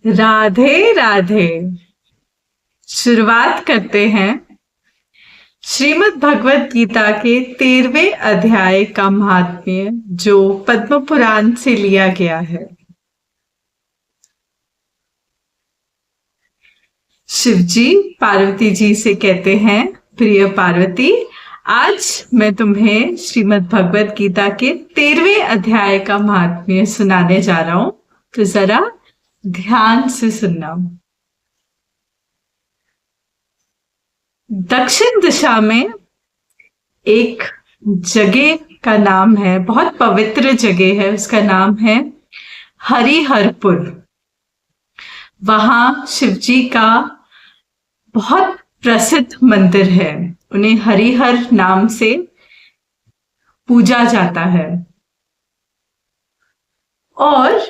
राधे राधे। शुरुआत करते हैं श्रीमद् भगवत गीता के 13वें अध्याय का महात्म्य जो पद्म पुराण से लिया गया है। शिवजी पार्वती जी से कहते हैं, प्रिय पार्वती, आज मैं तुम्हें श्रीमद् भगवत गीता के 13वें अध्याय का महात्म्य सुनाने जा रहा हूं, तो जरा ध्यान से सुनना। दक्षिण दिशा में एक जगह का नाम है, बहुत पवित्र जगह है, उसका नाम है हरिहरपुर। वहां शिवजी का बहुत प्रसिद्ध मंदिर है, उन्हें हरिहर नाम से पूजा जाता है। और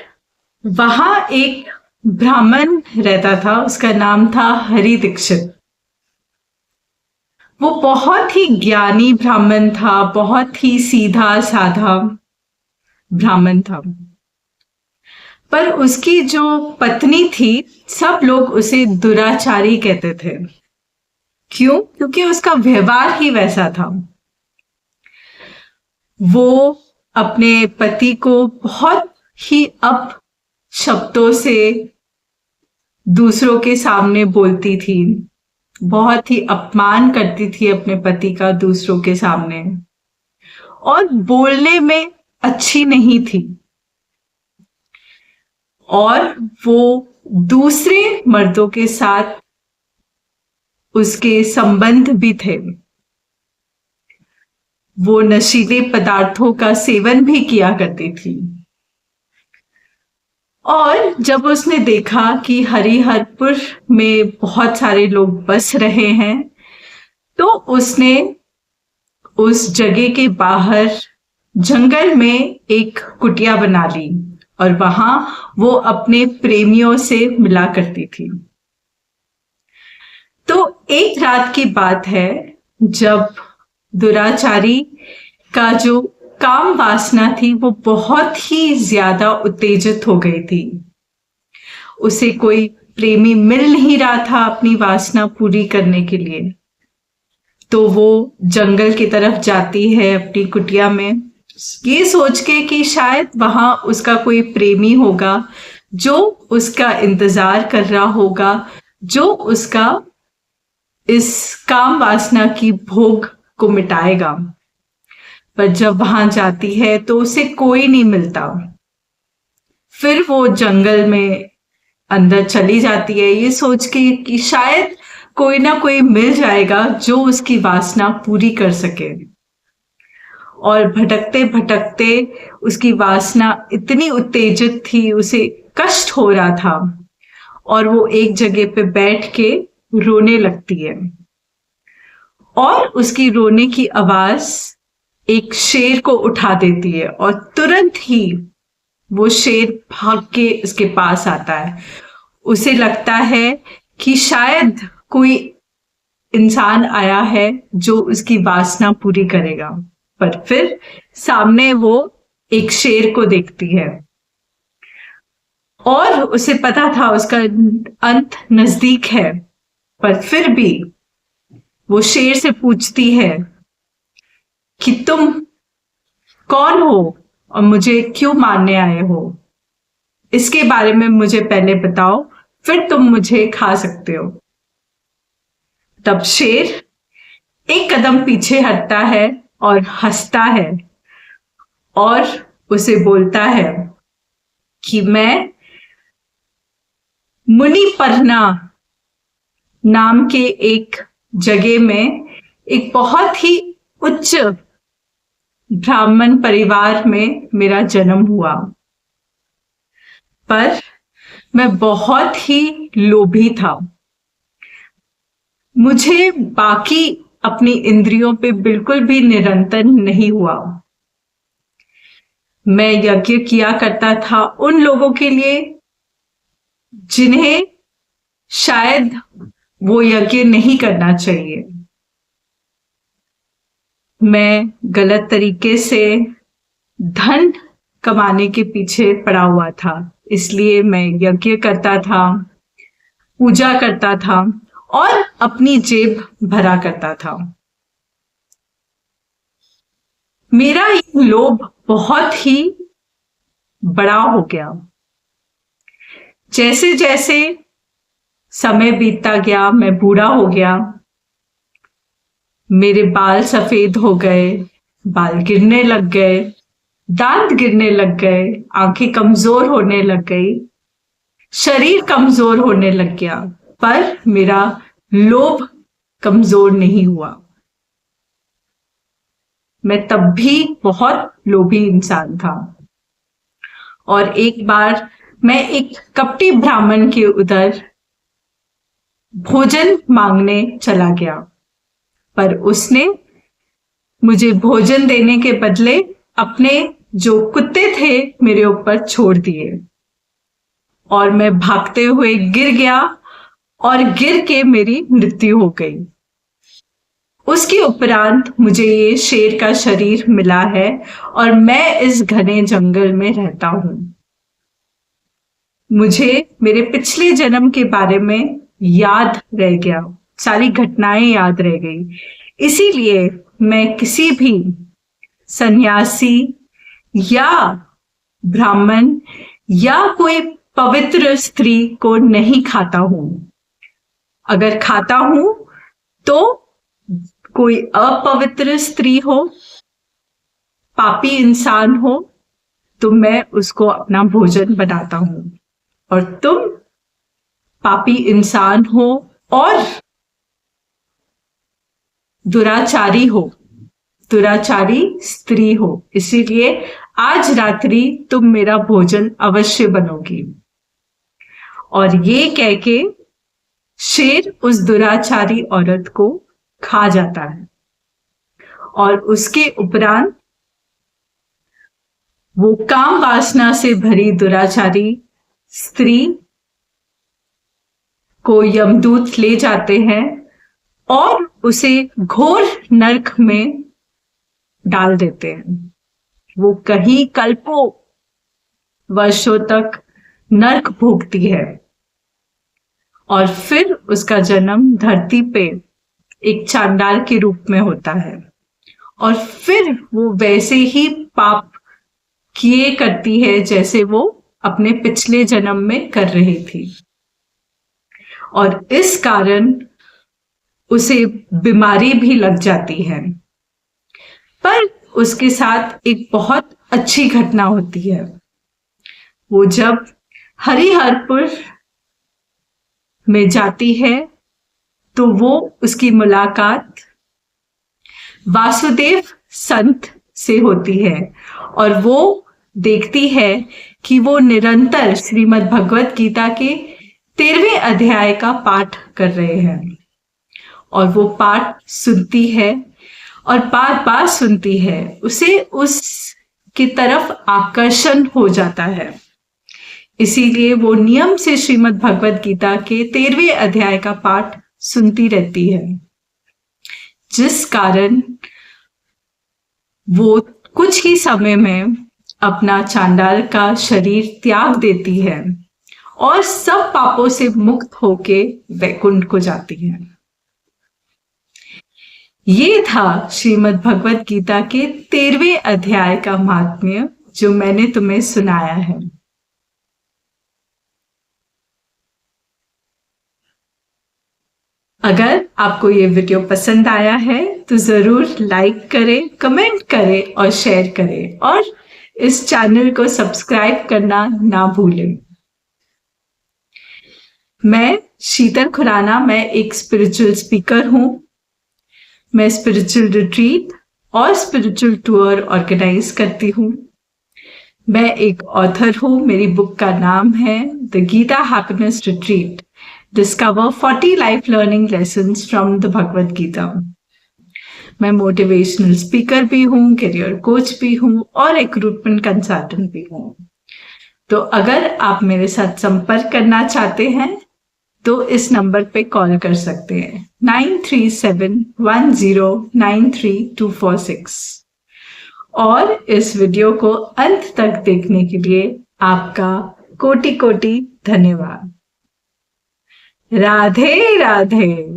वहां एक ब्राह्मण रहता था, उसका नाम था हरि दीक्षित। वो बहुत ही ज्ञानी ब्राह्मण था, बहुत ही सीधा साधा ब्राह्मण था। पर उसकी जो पत्नी थी, सब लोग उसे दुराचारी कहते थे। क्यों? क्योंकि उसका व्यवहार ही वैसा था। वो अपने पति को बहुत ही अपशब्दों से दूसरों के सामने बोलती थी, बहुत ही अपमान करती थी अपने पति का दूसरों के सामने, और बोलने में अच्छी नहीं थी। और वो दूसरे मर्दों के साथ उसके संबंध भी थे। वो नशीले पदार्थों का सेवन भी किया करती थी। और जब उसने देखा कि हरिहरपुर में बहुत सारे लोग बस रहे हैं, तो उसने उस जगह के बाहर जंगल में एक कुटिया बना ली और वहां वो अपने प्रेमियों से मिला करती थी। तो एक रात की बात है, जब दुराचारी का जो काम वासना थी वो बहुत ही ज्यादा उत्तेजित हो गई थी। उसे कोई प्रेमी मिल नहीं रहा था अपनी वासना पूरी करने के लिए। तो वो जंगल की तरफ जाती है अपनी कुटिया में, ये सोच के कि शायद वहां उसका कोई प्रेमी होगा जो उसका इंतजार कर रहा होगा, जो उसका इस काम वासना की भोग को मिटाएगा। पर जब वहां जाती है तो उसे कोई नहीं मिलता। फिर वो जंगल में अंदर चली जाती है, ये सोच के कि शायद कोई ना कोई मिल जाएगा जो उसकी वासना पूरी कर सके। और भटकते भटकते उसकी वासना इतनी उत्तेजित थी, उसे कष्ट हो रहा था, और वो एक जगह पे बैठ के रोने लगती है। और उसकी रोने की आवाज एक शेर को उठा देती है, और तुरंत ही वो शेर भाग के उसके पास आता है। उसे लगता है कि शायद कोई इंसान आया है जो उसकी वासना पूरी करेगा। पर फिर सामने वो एक शेर को देखती है, और उसे पता था उसका अंत नजदीक है। पर फिर भी वो शेर से पूछती है कि तुम कौन हो और मुझे क्यों मारने आए हो? इसके बारे में मुझे पहले बताओ, फिर तुम मुझे खा सकते हो। तब शेर एक कदम पीछे हटता है और हंसता है, और उसे बोलता है कि मैं मुनिपर्णा नाम के एक जगह में एक बहुत ही उच्च ब्राह्मण परिवार में मेरा जन्म हुआ, पर मैं बहुत ही लोभी था। मुझे बाकी अपनी इंद्रियों पे बिल्कुल भी नियंत्रण नहीं हुआ। मैं यज्ञ किया करता था उन लोगों के लिए जिन्हें शायद वो यज्ञ नहीं करना चाहिए। मैं गलत तरीके से धन कमाने के पीछे पड़ा हुआ था, इसलिए मैं यज्ञ करता था, पूजा करता था और अपनी जेब भरा करता था। मेरा ये लोभ बहुत ही बड़ा हो गया। जैसे जैसे समय बीतता गया, मैं बूढ़ा हो गया, मेरे बाल सफेद हो गए, बाल गिरने लग गए, दांत गिरने लग गए, आंखें कमजोर होने लग गई, शरीर कमजोर होने लग गया, पर मेरा लोभ कमजोर नहीं हुआ। मैं तब भी बहुत लोभी इंसान था। और एक बार मैं एक कपटी ब्राह्मण के उधर भोजन मांगने चला गया, पर उसने मुझे भोजन देने के बदले अपने जो कुत्ते थे मेरे ऊपर छोड़ दिए और मैं भागते हुए गिर गया और गिर के मेरी मृत्यु हो गई। उसके उपरांत मुझे ये शेर का शरीर मिला है और मैं इस घने जंगल में रहता हूं। मुझे मेरे पिछले जन्म के बारे में याद रह गया, सारी घटनाएं याद रह गई। इसीलिए मैं किसी भी सन्यासी या ब्राह्मण या कोई पवित्र स्त्री को नहीं खाता हूं। अगर खाता हूं तो कोई अपवित्र स्त्री हो, पापी इंसान हो, तो मैं उसको अपना भोजन बनाता हूं। और तुम पापी इंसान हो और दुराचारी हो, दुराचारी स्त्री हो, इसीलिए आज रात्रि तुम मेरा भोजन अवश्य बनोगी। और ये कह के शेर उस दुराचारी औरत को खा जाता है और उसके उपरांत वो काम वासना से भरी दुराचारी स्त्री को यमदूत ले जाते हैं और उसे घोर नरक में डाल देते हैं। वो कहीं कल्पों वर्षों तक नरक भोगती है और फिर उसका जन्म धरती पे एक चांडाल के रूप में होता है और फिर वो वैसे ही पाप किए करती है जैसे वो अपने पिछले जन्म में कर रही थी। और इस कारण उसे बीमारी भी लग जाती है। पर उसके साथ एक बहुत अच्छी घटना होती है। वो जब हरिहरपुर में जाती है तो वो उसकी मुलाकात वासुदेव संत से होती है और वो देखती है कि वो निरंतर श्रीमद् भगवत गीता के 13वें अध्याय का पाठ कर रहे हैं और वो पाठ सुनती है और बार बार सुनती है। उसे उसकी तरफ आकर्षण हो जाता है, इसीलिए वो नियम से श्रीमद् भगवत गीता के 13वें अध्याय का पाठ सुनती रहती है, जिस कारण वो कुछ ही समय में अपना चांडाल का शरीर त्याग देती है और सब पापों से मुक्त होके वैकुंठ को जाती है। ये था श्रीमद् भगवत गीता के 13वें अध्याय का महात्म्य जो मैंने तुम्हें सुनाया है। अगर आपको ये वीडियो पसंद आया है तो जरूर लाइक करें, कमेंट करें और शेयर करें और इस चैनल को सब्सक्राइब करना ना भूलें। मैं शीतल खुराना, मैं एक स्पिरिचुअल स्पीकर हूं। मैं स्पिरिचुअल रिट्रीट और स्पिरिचुअल टूर ऑर्गेनाइज करती हूँ। मैं एक ऑथर हूँ। मेरी बुक का नाम है the Gita happiness retreat, discover 40 life learning lessons from the Bhagavad Gita. मैं मोटिवेशनल स्पीकर भी हूँ, करियर कोच भी हूँ और एक रिक्रूटमेंट कंसल्टेंट भी हूँ। तो अगर आप मेरे साथ संपर्क करना चाहते हैं तो इस नंबर पे कॉल कर सकते हैं 9371093246। और इस वीडियो को अंत तक देखने के लिए आपका कोटि कोटि धन्यवाद। राधे राधे।